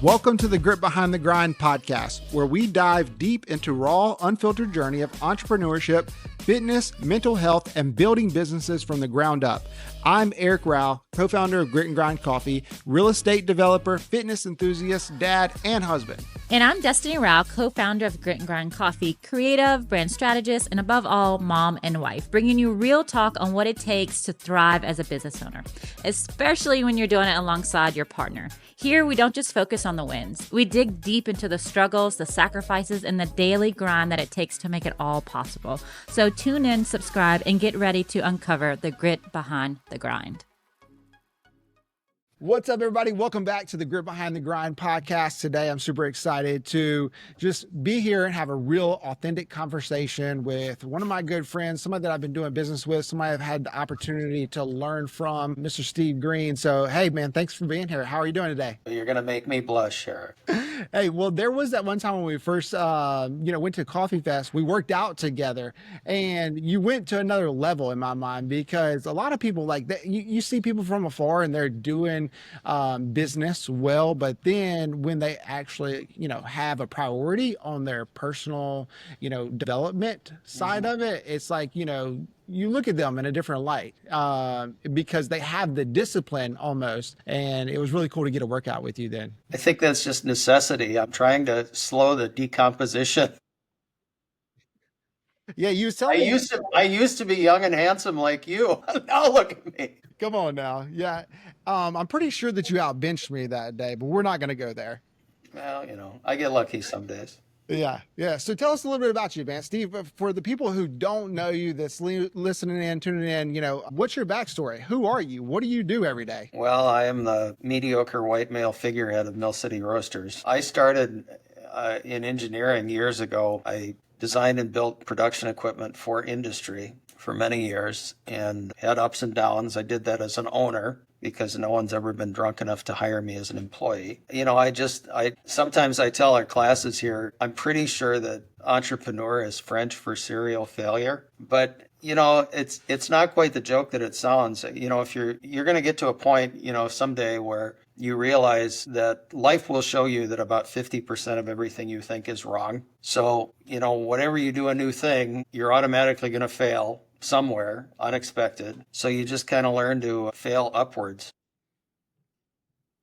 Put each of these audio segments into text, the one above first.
Welcome to the Grit Behind the Grind podcast, where we dive deep into raw, unfiltered journey of entrepreneurship, fitness, mental health, and building businesses from the ground up. I'm Eric Rowell, co-founder of Grit and Grind Coffee, real estate developer, fitness enthusiast, dad, and husband. And I'm Destiny Rowell, co-founder of Grit and Grind Coffee, creative, brand strategist, and above all, mom and wife, bringing you real talk on what it takes to thrive as a business owner, especially when you're doing it alongside your partner. Here, we don't just focus on the wins. We dig deep into the struggles, the sacrifices, and the daily grind that it takes to make it all possible. So tune in, subscribe, and get ready to uncover the grit behind the grind. What's up, everybody? Welcome back to the Grit Behind the Grind podcast. Today, I'm super excited to just be here and have a real authentic conversation with one of my good friends, somebody that I've been doing business with, somebody I've had the opportunity to learn from, Mr. Steve Green. So, hey, man, thanks for being here. How are you doing today? You're going to make me blush, Eric. Hey, well, there was that one time when we first, went to Coffee Fest. We worked out together, and you went to another level in my mind, because a lot of people like that. You see people from afar and they're doing business well, but then when they actually, have a priority on their personal, development side of it, it's like, you look at them in a different light because they have the discipline almost. And it was really cool to get a workout with you then. I think that's just necessity. I'm trying to slow the decomposition. Yeah, you was telling me. I used to be young and handsome like you. Now look at me. Come on now. Yeah. I'm pretty sure that you outbenched me that day, but we're not going to go there. Well, I get lucky some days. Yeah. So tell us a little bit about you, man. Steve, for the people who don't know you, that's listening in, tuning in, what's your backstory? Who are you? What do you do every day? Well, I am the mediocre white male figurehead of Mill City Roasters. I started in engineering years ago. I designed and built production equipment for industry for many years and had ups and downs. I did that as an owner because no one's ever been drunk enough to hire me as an employee. Sometimes I tell our classes here, I'm pretty sure that entrepreneur is French for serial failure, but it's not quite the joke that it sounds. If you're going to get to a point, someday where you realize that life will show you that about 50% of everything you think is wrong. So, whatever you do a new thing, you're automatically going to fail somewhere unexpected. So you just kind of learn to fail upwards.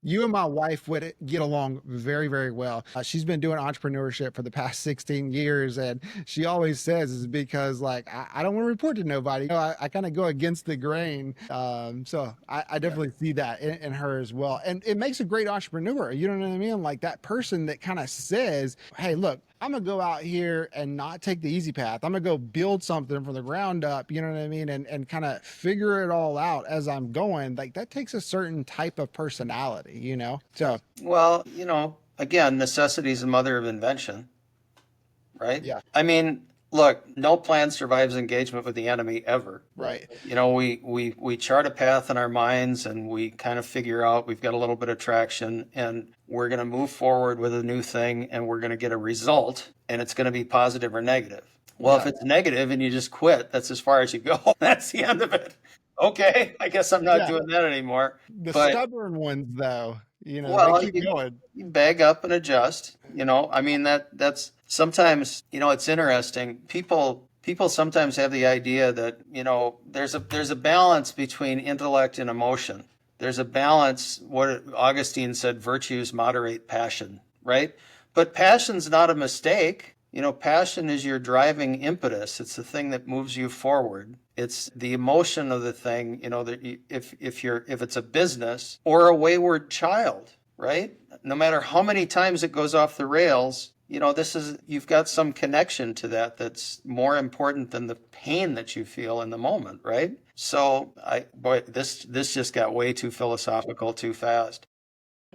You and my wife would get along very, very well. She's been doing entrepreneurship for the past 16 years. And she always says it's because I don't want to report to nobody. I kind of go against the grain. So I definitely see that in her as well. And it makes a great entrepreneur. You know what I mean? Like that person that kind of says, hey, look, I'm going to go out here and not take the easy path. I'm going to go build something from the ground up, you know what I mean? And kind of figure it all out as I'm going. Like that takes a certain type of personality, So, well, again, necessity is the mother of invention, right? Yeah. I mean, look, no plan survives engagement with the enemy ever. Right. We chart a path in our minds and we kind of figure out we've got a little bit of traction and we're going to move forward with a new thing and we're going to get a result and it's going to be positive or negative. Well, If it's negative and you just quit, that's as far as you go. That's the end of it. Okay, I guess I'm not doing that anymore. The stubborn ones, though, they keep going. You bag up and adjust. That's sometimes, it's interesting. People sometimes have the idea that, there's a balance between intellect and emotion. There's a balance, what Augustine said, virtues moderate passion, right? But passion's not a mistake. Passion is your driving impetus. It's the thing that moves you forward. It's the emotion of the thing, that if it's a business or a wayward child, right? No matter how many times it goes off the rails, you've got some connection to that that's more important than the pain that you feel in the moment, right? So this just got way too philosophical too fast.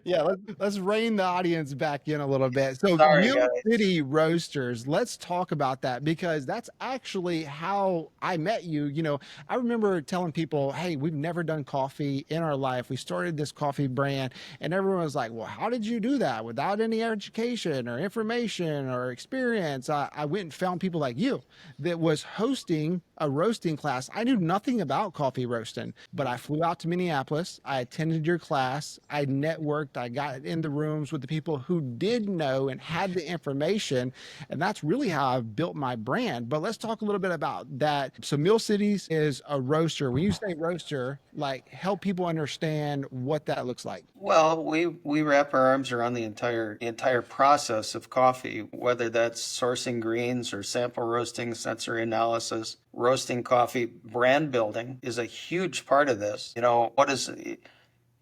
Yeah, let's rein the audience back in a little bit. So Sorry, Mill guys. City Roasters, let's talk about that, because that's actually how I met you. I remember telling people, hey, we've never done coffee in our life. We started this coffee brand, and everyone was like, well, how did you do that without any education or information or experience? I went and found people like you that was hosting a roasting class. I knew nothing about coffee roasting, but I flew out to Minneapolis. I attended your class. I networked networked. I got in the rooms with the people who did know and had the information. And that's really how I've built my brand. But let's talk a little bit about that. So Mill Cities is a roaster. When you say roaster, like help people understand what that looks like. Well, we wrap our arms around the entire process of coffee, whether that's sourcing greens or sample roasting, sensory analysis, roasting coffee. Brand building is a huge part of this. What is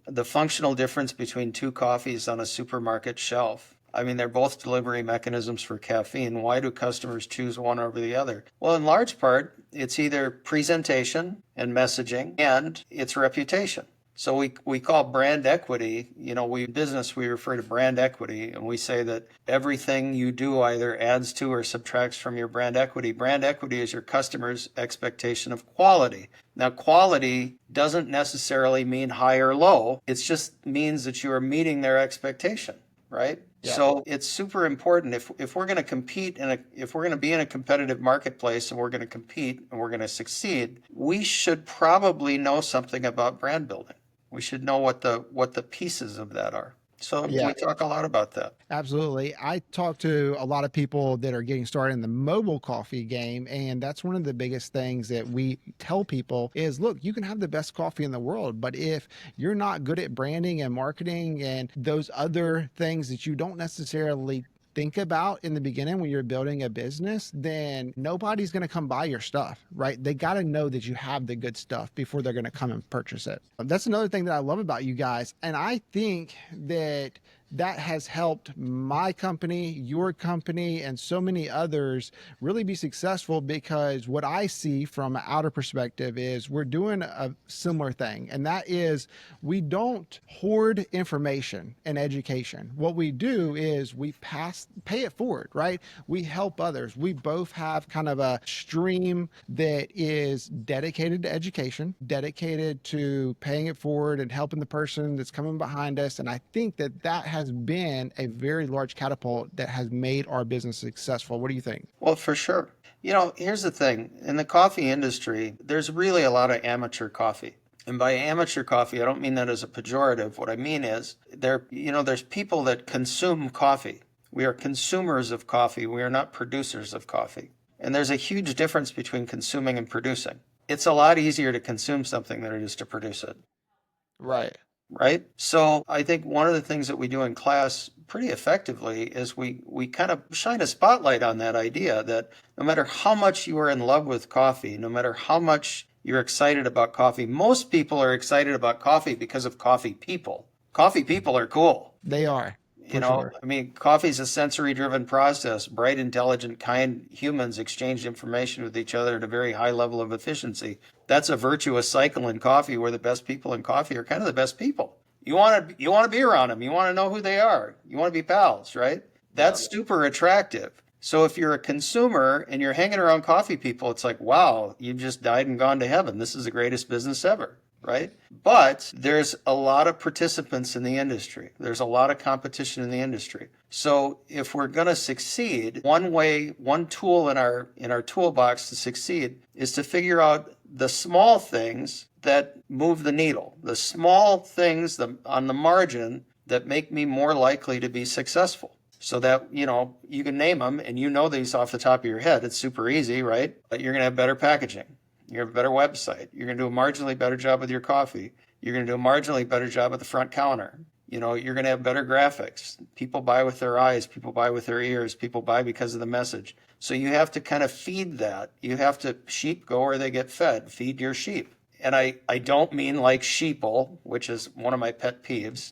the functional difference between two coffees on a supermarket shelf? I mean, they're both delivery mechanisms for caffeine. Why do customers choose one over the other? Well, in large part, it's either presentation and messaging and it's reputation. So we call brand equity, we in business, we refer to brand equity, and we say that everything you do either adds to or subtracts from your brand equity. Brand equity is your customer's expectation of quality. Now, quality doesn't necessarily mean high or low. It just means that you are meeting their expectation, right? Yeah. So it's super important if we're going to compete if we're going to be in a competitive marketplace and we're going to compete and we're going to succeed, we should probably know something about brand building. We should know what the pieces of that are. So Yeah. we talk a lot about that. Absolutely. I talk to a lot of people that are getting started in the mobile coffee game. And that's one of the biggest things that we tell people is, look, you can have the best coffee in the world, but if you're not good at branding and marketing and those other things that you don't necessarily think about in the beginning when you're building a business, then nobody's going to come buy your stuff, right? They got to know that you have the good stuff before they're going to come and purchase it. That's another thing that I love about you guys. And I think that that has helped my company, your company, and so many others really be successful, because what I see from an outer perspective is we're doing a similar thing. And that is, we don't hoard information and education. What we do is we pay it forward, right? We help others. We both have kind of a stream that is dedicated to education, dedicated to paying it forward and helping the person that's coming behind us. And I think that that has been a very large catapult that has made our business successful. What do you think? Well, for sure. Here's the thing. In the coffee industry, there's really a lot of amateur coffee. And by amateur coffee, I don't mean that as a pejorative. What I mean is there's people that consume coffee. We are consumers of coffee. We are not producers of coffee. And there's a huge difference between consuming and producing. It's a lot easier to consume something than it is to produce it. Right. Right? So I think one of the things that we do in class pretty effectively is we kind of shine a spotlight on that idea that no matter how much you are in love with coffee, no matter how much you're excited about coffee, most people are excited about coffee because of coffee people. Coffee people are cool. They are. Sure. I mean, coffee is a sensory-driven process. Bright, intelligent, kind humans exchange information with each other at a very high level of efficiency. That's a virtuous cycle in coffee, where the best people in coffee are kind of the best people. You want to be around them. You want to know who they are. You want to be pals, right? That's super attractive. So if you're a consumer and you're hanging around coffee people, it's like, wow, you've just died and gone to heaven. This is the greatest business ever. Right? But there's a lot of participants in the industry. There's a lot of competition in the industry. So if we're going to succeed, one tool in our toolbox to succeed is to figure out the small things that move the needle, the small things on the margin that make me more likely to be successful. So that, you can name them, and these off the top of your head. It's super easy, right? But you're going to have better packaging. You have a better website. You're going to do a marginally better job with your coffee. You're going to do a marginally better job at the front counter. You're going to have better graphics. People buy with their eyes. People buy with their ears. People buy because of the message. So you have to kind of feed that. You have to, sheep go where they get fed. Feed your sheep. And I don't mean like sheeple, which is one of my pet peeves,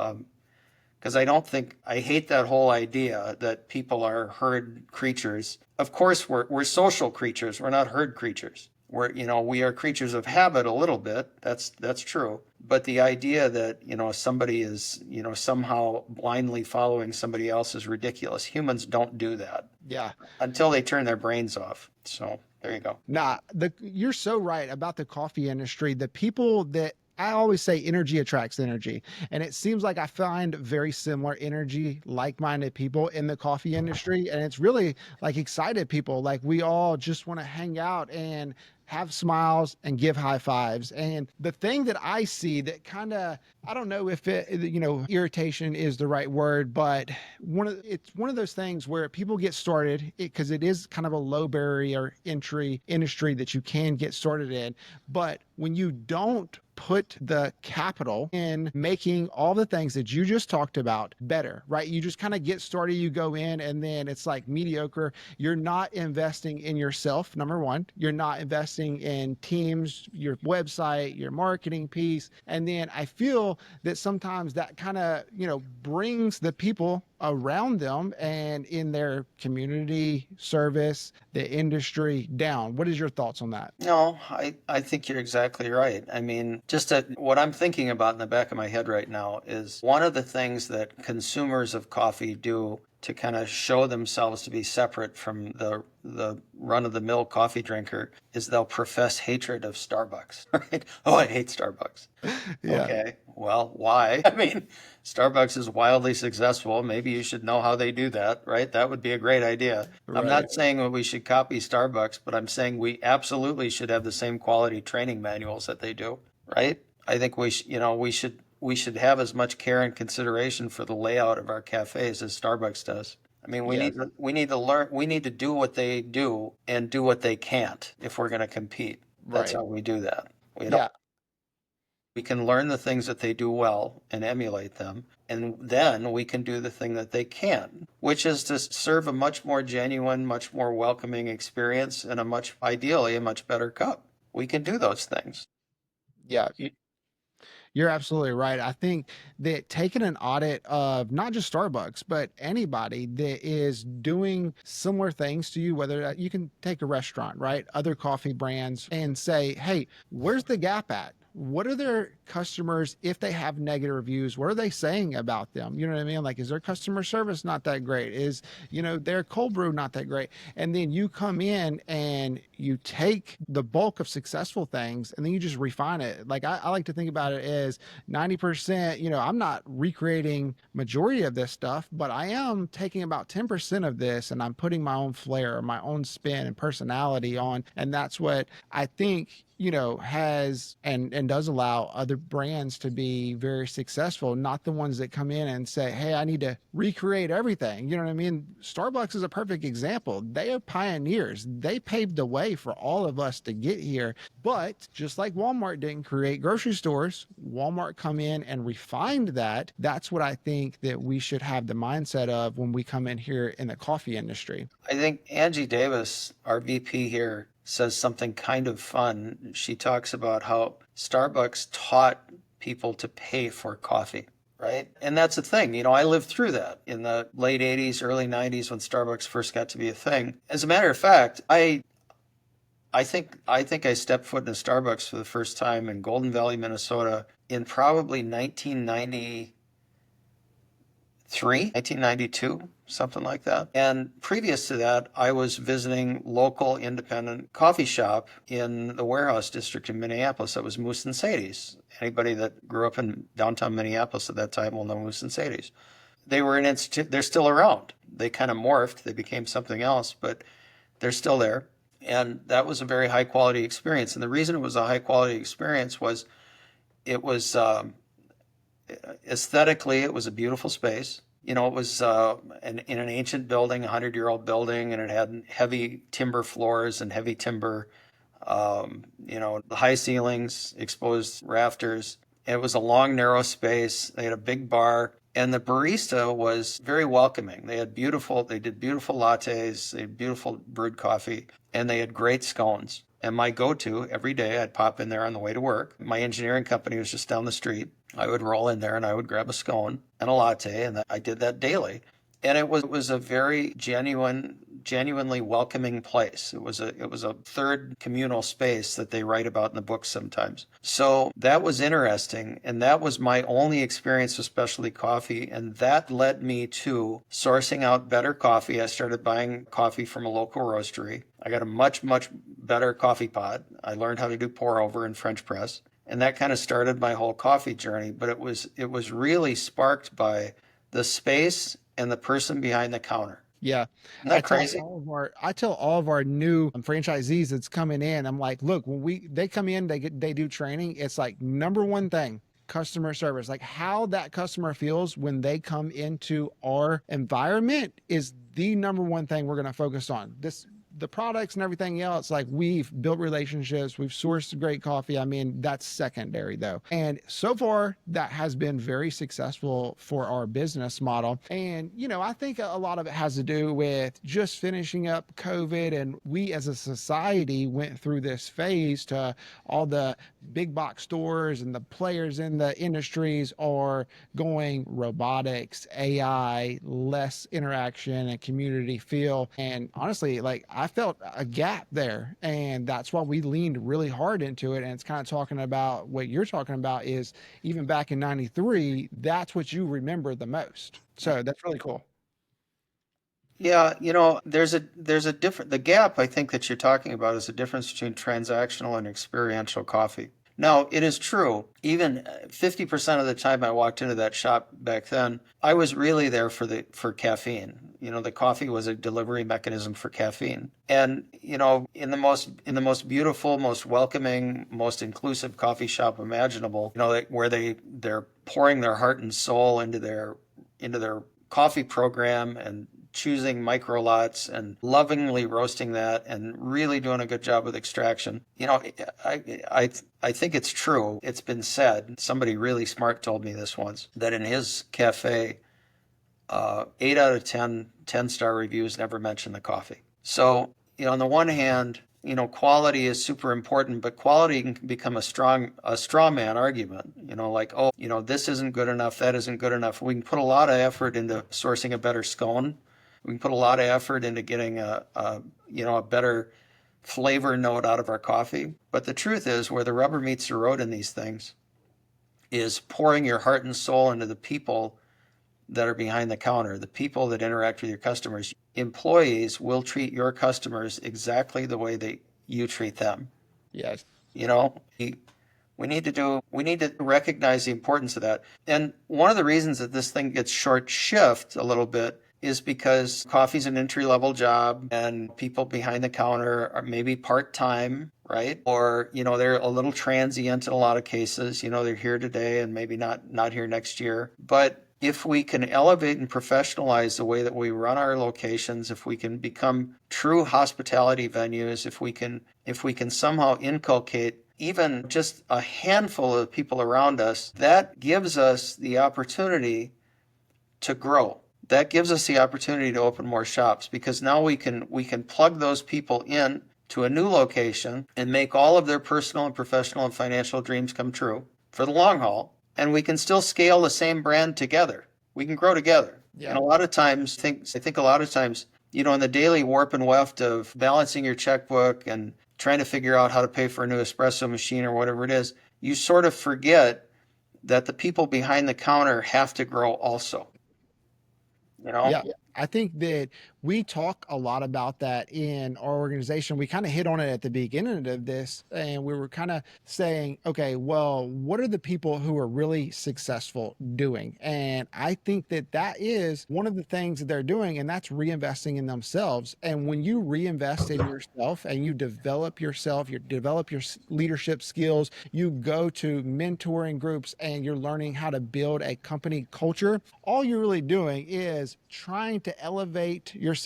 because I hate that whole idea that people are herd creatures. Of course, we're social creatures. We're not herd creatures. We are creatures of habit a little bit. That's true. But the idea that, somebody is, somehow blindly following somebody else is ridiculous. Humans don't do that. Yeah. Until they turn their brains off. So there you go. Nah, you're so right about the coffee industry. The people that I always say energy attracts energy. And it seems like I find very similar energy, like-minded people in the coffee industry. And it's really like excited people. Like we all just want to hang out and have smiles and give high fives. And the thing that I see that kind of, I don't know if irritation is the right word, but it's one of those things where people get started because it is kind of a low barrier entry industry that you can get started in. But when you don't put the capital in making all the things that you just talked about better, right? You just kind of get started, you go in, and then it's like mediocre. You're not investing in yourself, number one. You're not investing in teams, your website, your marketing piece. And then I feel that sometimes that kind of, brings the people around them and in their community service, the industry down. What is your thoughts on that? No, I think you're exactly right. I mean, what I'm thinking about in the back of my head right now is one of the things that consumers of coffee do to kind of show themselves to be separate from the run-of-the-mill coffee drinker is they'll profess hatred of Starbucks, right? Oh, I hate Starbucks. Yeah. Okay, well, why? I mean, Starbucks is wildly successful. Maybe you should know how they do that, right? That would be a great idea. I'm Right. not saying that we should copy Starbucks, but I'm saying we absolutely should have the same quality training manuals that they do, right? I think we should have as much care and consideration for the layout of our cafes as Starbucks does. I mean, we Yes. need we need to learn, we need to do what they do and do what they can't if we're going to compete. That's Right. how we do that. We don't Yeah. we can learn the things that they do well and emulate them, and then we can do the thing that they can't, which is to serve a much more genuine, much more welcoming experience and ideally, a much better cup. We can do those things. Yeah. You're absolutely right. I think that taking an audit of not just Starbucks, but anybody that is doing similar things to you, you can take a restaurant, right? Other coffee brands and say, hey, where's the gap at? What are their customers, if they have negative reviews, what are they saying about them? You know what I mean? Like, is their customer service not that great? Is, their cold brew not that great? And then you come in and you take the bulk of successful things and then you just refine it. Like, I like to think about it as 90%, I'm not recreating majority of this stuff, but I am taking about 10% of this and I'm putting my own flair, my own spin and personality on. And that's what I think has and does allow other brands to be very successful, not the ones that come in and say, hey, I need to recreate everything. You know what I mean? Starbucks is a perfect example. They are pioneers. They paved the way for all of us to get here. But just like Walmart didn't create grocery stores, Walmart come in and refined that. That's what I think that we should have the mindset of when we come in here in the coffee industry. I think Angie Davis, our VP here, says something kind of fun. She talks about how Starbucks taught people to pay for coffee, right? And that's the thing. I lived through that in the late 80s, early 90s when Starbucks first got to be a thing. As a matter of fact, I think I stepped foot in a Starbucks for the first time in Golden Valley, Minnesota in probably 1992, something like that. And previous to that, I was visiting local independent coffee shop in the warehouse district in Minneapolis. That was Moose and Sadie's. Anybody that grew up in downtown Minneapolis at that time will know Moose and Sadie's. They were they're still around. They kind of morphed. They became something else, but they're still there. And that was a very high quality experience. And the reason it was a high quality experience was it was aesthetically, it was a beautiful space. It was in an ancient building, a 100-year-old building, and it had heavy timber floors and heavy timber, high ceilings, exposed rafters. It was a long, narrow space. They had a big bar, and the barista was very welcoming. They did beautiful lattes, they had beautiful brewed coffee, and they had great scones. And my go-to every day, I'd pop in there on the way to work. My engineering company was just down the street. I would roll in there and I would grab a scone and a latte, and I did that daily. And it was a very genuinely welcoming place. It was a third communal space that they write about in the books sometimes. So that was interesting, and that was my only experience with specialty coffee, and that led me to sourcing out better coffee. I started buying coffee from a local roastery. I got a much, much better coffee pot. I learned how to do pour over and French press, and that kind of started my whole coffee journey. But it was really sparked by the space and the person behind the counter. Yeah. Isn't that crazy? I tell all of our new franchisees that's coming in, I'm like, look, when they come in, they do training. It's like number one thing, customer service. Like how that customer feels when they come into our environment is the number one thing we're going to focus on. The products and everything else, like we've built relationships, we've sourced great coffee. I mean, that's secondary though. And so far, that has been very successful for our business model. And, I think a lot of it has to do with just finishing up COVID. And we as a society went through this phase to all the big box stores and the players in the industries are going robotics, AI, less interaction and community feel. And honestly, like I felt a gap there. And that's why we leaned really hard into it. And it's kind of talking about what you're talking about is even back in 93, that's what you remember the most. So that's really cool. Yeah, there's a different the gap I think that you're talking about is the difference between transactional and experiential coffee. Now, it is true, even 50% of the time I walked into that shop back then, I was really there for caffeine. The coffee was a delivery mechanism for caffeine. And, in the most beautiful, most welcoming, most inclusive coffee shop imaginable, where they're pouring their heart and soul into their coffee program and choosing micro lots and lovingly roasting that and really doing a good job with extraction. I think it's true. It's been said. Somebody really smart told me this once that in his cafe, 8 out of 10-star reviews never mention the coffee. So, on the one hand, quality is super important, but quality can become a straw man argument. Like, oh, this isn't good enough, that isn't good enough. We can put a lot of effort into sourcing a better scone. We can put a lot of effort into getting a better flavor note out of our coffee. But the truth is, where the rubber meets the road in these things is pouring your heart and soul into the people that are behind the counter, the people that interact with your customers. Employees will treat your customers exactly the way that you treat them. Yes. You know, we need to recognize the importance of that. And one of the reasons that this thing gets short shift a little bit is because coffee's an entry level job and people behind the counter are maybe part-time, right? Or, they're a little transient in a lot of cases. They're here today and maybe not here next year. But if we can elevate and professionalize the way that we run our locations, if we can become true hospitality venues, if we can somehow inculcate even just a handful of people around us, that gives us the opportunity to grow. That gives us the opportunity to open more shops because now we can plug those people in to a new location and make all of their personal and professional and financial dreams come true for the long haul. And we can still scale the same brand together. We can grow together. Yeah. And a lot of times, I think a lot of times, in the daily warp and weft of balancing your checkbook and trying to figure out how to pay for a new espresso machine or whatever it is, you sort of forget that the people behind the counter have to grow also. Yeah. I think that we talk a lot about that in our organization. We kind of hit on it at the beginning of this, and we were kind of saying, okay, well, what are the people who are really successful doing? And I think that that is one of the things that they're doing, and that's reinvesting in themselves. And when you reinvest in yourself and you develop yourself, you develop your leadership skills, you go to mentoring groups and you're learning how to build a company culture, all you're really doing is trying to elevate yourself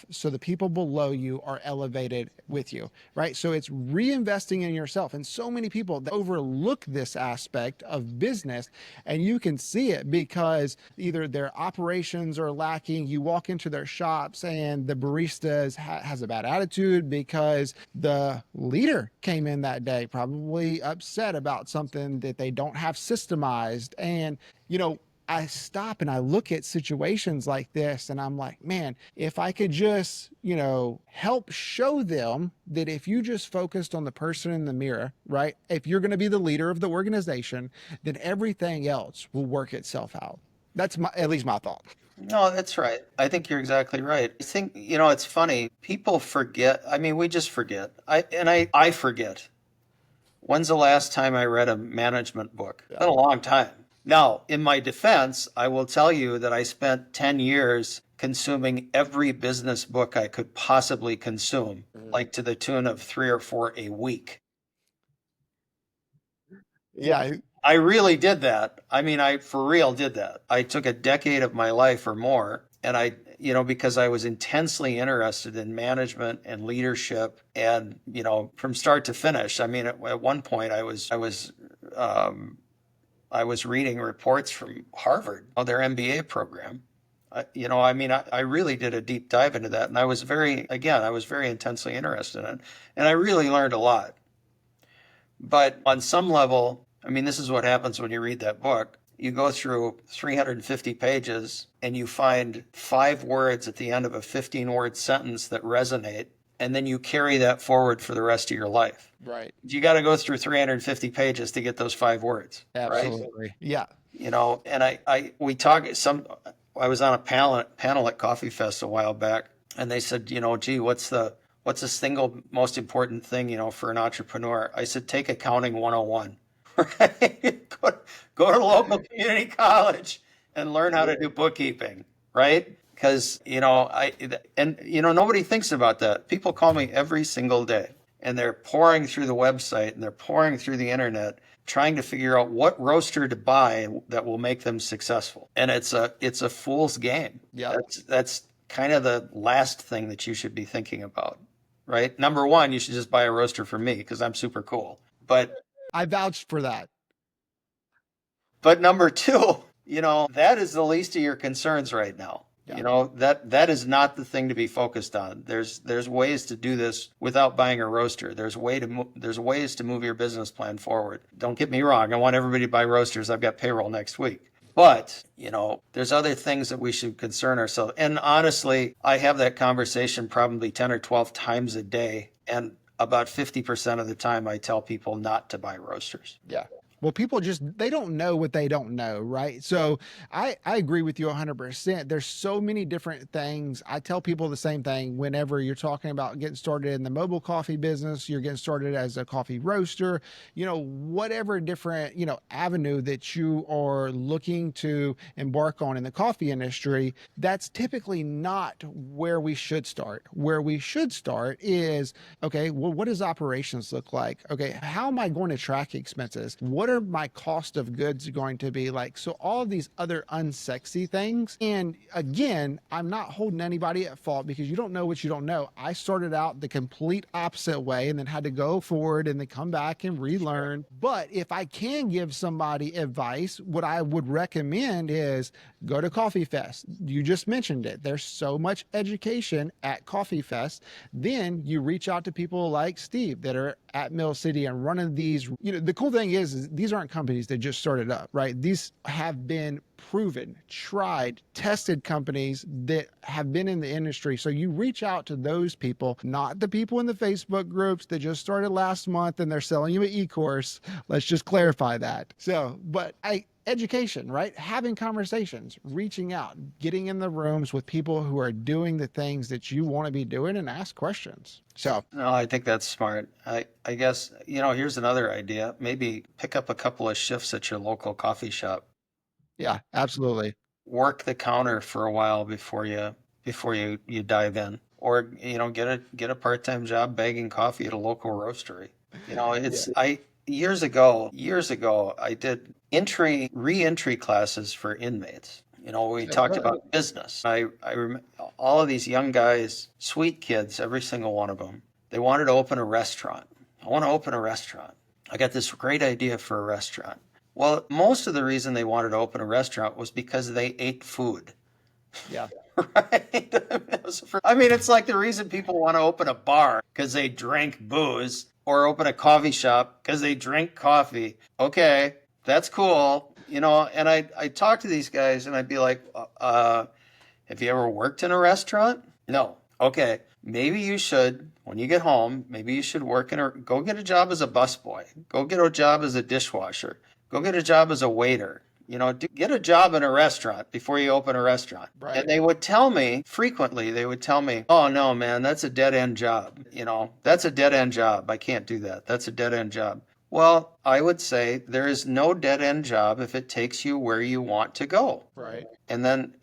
so the people below you are elevated with you, right? So it's reinvesting in yourself. And so many people overlook this aspect of business, and you can see it because either their operations are lacking. You walk into their shops and the barista has a bad attitude because the leader came in that day, probably upset about something that they don't have systemized. And, I stop and I look at situations like this and I'm like, man, if I could just, help show them that if you just focused on the person in the mirror, right? If you're going to be the leader of the organization, then everything else will work itself out. That's at least my thought. No, that's right. I think you're exactly right. I think, it's funny. People forget. I mean, we just forget. I forget. When's the last time I read a management book? It's been a long time. Now, in my defense, I will tell you that I spent 10 years consuming every business book I could possibly consume, like to the tune of 3 or 4 a week. Yeah. I really did that. I mean, I for real did that. I took a decade of my life or more, and because I was intensely interested in management and leadership, and from start to finish. I mean, at one point, I was reading reports from Harvard on their MBA program. I really did a deep dive into that, and I was very intensely interested in it, and I really learned a lot. But on some level, I mean, this is what happens when you read that book. You go through 350 pages and you find 5 words at the end of a 15-word sentence that resonate, and then you carry that forward for the rest of your life. Right. You got to go through 350 pages to get those 5 words. Absolutely. Right? Yeah. And I was on a panel at Coffee Fest a while back, and they said, gee, what's the single most important thing, for an entrepreneur? I said, take accounting 101, right? Go to local community college and learn how to do bookkeeping, right? Because, nobody thinks about that. People call me every single day, and they're pouring through the website and they're pouring through the internet, trying to figure out what roaster to buy that will make them successful. And it's a fool's game. Yeah. That's kind of the last thing that you should be thinking about, right? Number one, you should just buy a roaster from me because I'm super cool. But I vouched for that. number two, that is the least of your concerns right now. Yeah. That is not the thing to be focused on. There's ways to do this without buying a roaster. There's ways to move your business plan forward. Don't get me wrong. I want everybody to buy roasters. I've got payroll next week. But, there's other things that we should concern ourselves. And honestly, I have that conversation probably 10 or 12 times a day. And about 50% of the time, I tell people not to buy roasters. Yeah. Well, people they don't know what they don't know, right? So I agree with you 100%. There's so many different things. I tell people the same thing whenever you're talking about getting started in the mobile coffee business, you're getting started as a coffee roaster, whatever different, avenue that you are looking to embark on in the coffee industry, that's typically not where we should start. Where we should start is, okay, well, what does operations look like? Okay, how am I going to track expenses? What are my cost of goods going to be like? So all of these other unsexy things. And again, I'm not holding anybody at fault because you don't know what you don't know. I started out the complete opposite way and then had to go forward and then come back and relearn. But if I can give somebody advice, what I would recommend is go to Coffee Fest. You just mentioned it. There's so much education at Coffee Fest. Then you reach out to people like Steve that are at Mill City and running these. The cool thing is these aren't companies that just started up, right? These have been proven, tried, tested companies that have been in the industry. So you reach out to those people, not the people in the Facebook groups that just started last month and they're selling you an e-course. Let's just clarify that. So, but education, right? Having conversations, reaching out, getting in the rooms with people who are doing the things that you want to be doing and ask questions. So, no, I think that's smart. I guess, here's another idea. Maybe pick up a couple of shifts at your local coffee shop. Yeah, absolutely. Work the counter for a while before you dive in, or get a part-time job bagging coffee at a local roastery. Years ago I did re-entry classes for inmates. We talked about business. I remember all of these young guys, sweet kids, every single one of them. They wanted to open a restaurant. I want to open a restaurant. I got this great idea for a restaurant. Well, most of the reason they wanted to open a restaurant was because they ate food. Yeah. Right? I mean, it's like the reason people want to open a bar because they drink booze, or open a coffee shop because they drink coffee. Okay, that's cool. And I talk to these guys and I'd be like, have you ever worked in a restaurant? No. Okay, maybe you should, when you get home, maybe you should go get a job as a busboy. Go get a job as a dishwasher. Go get a job as a waiter. Get a job in a restaurant before you open a restaurant. Right. And they would tell me frequently, oh no, man, that's a dead end job. That's a dead end job. I can't do that. That's a dead end job. Well, I would say there is no dead end job if it takes you where you want to go. Right. And then,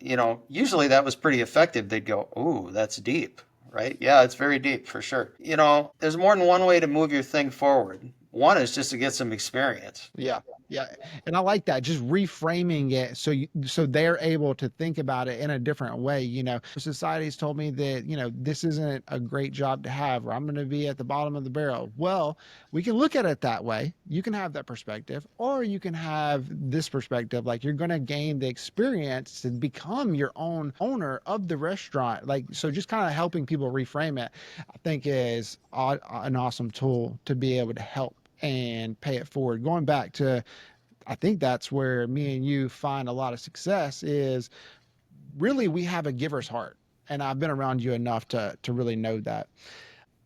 usually that was pretty effective. They'd go, "Ooh, that's deep," right? Yeah, it's very deep for sure. There's more than one way to move your thing forward. One is just to get some experience. Yeah. Yeah. And I like that, just reframing it so they're able to think about it in a different way. Society's told me that, this isn't a great job to have, or I'm going to be at the bottom of the barrel. Well, we can look at it that way. You can have that perspective, or you can have this perspective, like you're going to gain the experience to become your own owner of the restaurant. Like, so just kind of helping people reframe it, I think is an awesome tool to be able to help and pay it forward. Going back to, I think that's where me and you find a lot of success is really we have a giver's heart. And I've been around you enough to really know that.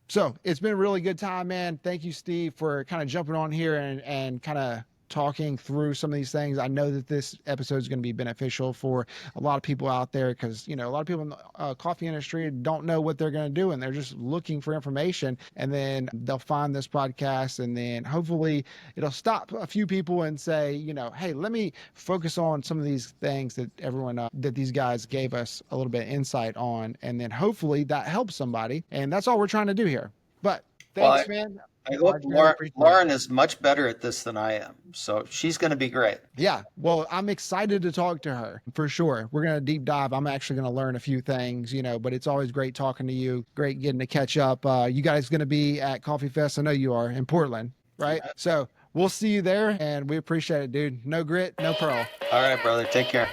So it's been a really good time, man. Thank you, Steve, for kind of jumping on here and kind of talking through some of these things. I know that this episode is going to be beneficial for a lot of people out there because, a lot of people in the coffee industry don't know what they're going to do and they're just looking for information. And then they'll find this podcast and then hopefully it'll stop a few people and say, hey, let me focus on some of these things that that these guys gave us a little bit of insight on. And then hopefully that helps somebody. And that's all we're trying to do here. But Well, thanks, man. I I hope really appreciate it. Lauren is much better at this than I am. So she's going to be great. Yeah. Well, I'm excited to talk to her for sure. We're going to deep dive. I'm actually going to learn a few things, but it's always great talking to you. Great getting to catch up. You guys going to be at Coffee Fest? I know you are in Portland, right? Yeah. So we'll see you there and we appreciate it, dude. No grit, no pearl. All right, brother. Take care.